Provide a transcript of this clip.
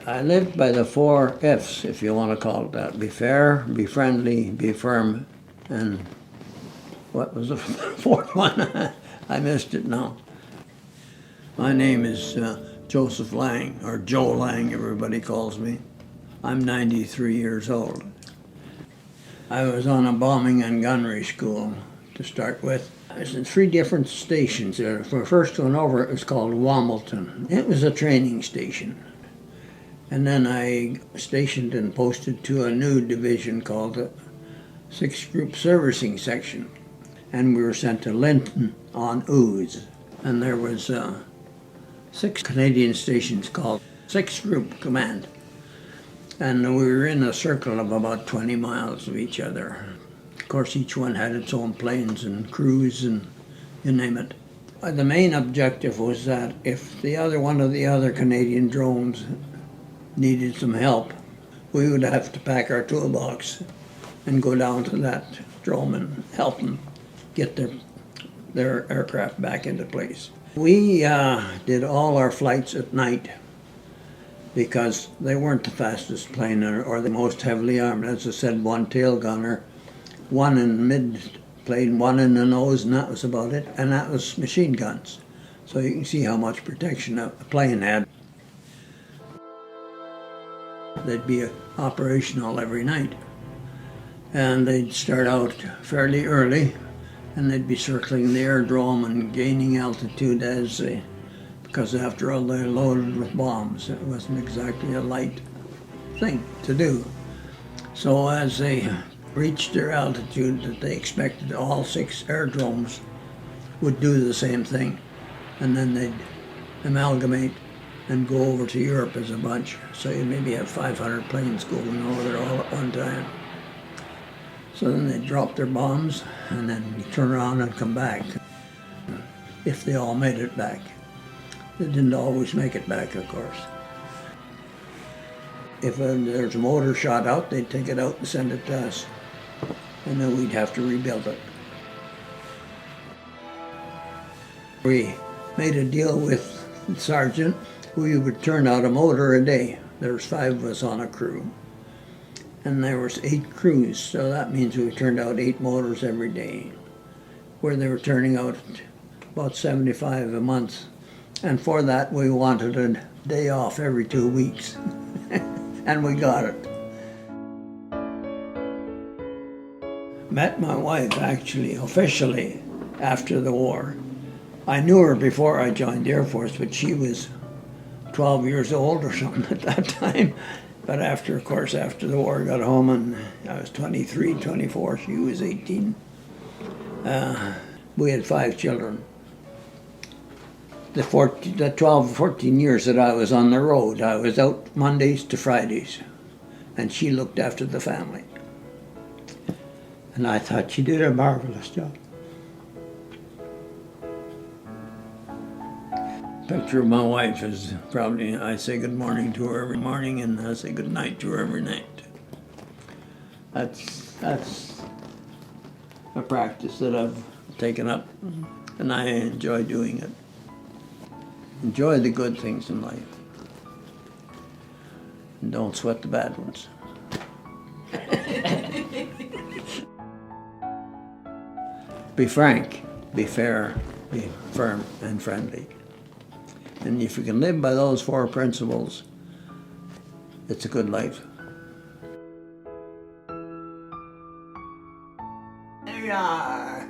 I lived by the 4 F's, if you want to call it that. Be fair, be friendly, be firm, and what was the fourth one? I missed it now. My name is Joseph Lang, or Joe Lang, everybody calls me. I'm 93 years old. I was on a bombing and gunnery school to start with. I was in 3 different stations. The first one over, it was called Wombleton. It was a training station. And then I stationed and posted to a new division called the 6th Group Servicing Section. And we were sent to Linton on Ooze. And there was 6 Canadian stations called 6th Group Command. And we were in a circle of about 20 miles of each other. Of course, each one had its own planes and crews and you name it. The main objective was that if one of the other Canadian drones needed some help, we would have to pack our toolbox and go down to that drone and help them get their aircraft back into place. We did all our flights at night because they weren't the fastest plane or the most heavily armed. As I said, 1 tail gunner, 1 in mid-plane, 1 in the nose, and that was about it. And that was machine guns. So you can see how much protection a plane had. They'd be operational every night. And they'd start out fairly early, and they'd be circling the aerodrome and gaining altitude because after all, they're loaded with bombs. It wasn't exactly a light thing to do. So as they reached their altitude that they expected, all 6 aerodromes would do the same thing. And then they'd amalgamate and go over to Europe as a bunch. So you maybe have 500 planes going over there all at one time. So then they'd drop their bombs and then turn around and come back, if they all made it back. They didn't always make it back, of course. If there's a motor shot out, they'd take it out and send it to us. And then we'd have to rebuild it. We made a deal with the sergeant. We would turn out a motor a day. There was 5 of us on a crew. And there was 8 crews, so that means we turned out 8 motors every day, where they were turning out about 75 a month. And for that, we wanted a day off every 2 weeks. And we got it. Met my wife, actually, officially, after the war. I knew her before I joined the Air Force, but she was 12 years old or something at that time. But after the war, I got home and I was 23, 24, she was 18. We had 5 children. The 12, 14 years that I was on the road, I was out Mondays to Fridays, and she looked after the family. And I thought she did a marvelous job. Picture of my wife is probably, I say good morning to her every morning and I say good night to her every night. That's a practice that I've taken up and I enjoy doing it. Enjoy the good things in life. And don't sweat the bad ones. Be frank, be fair, be firm and friendly. And if you can live by those 4 principles, it's a good life. There you are.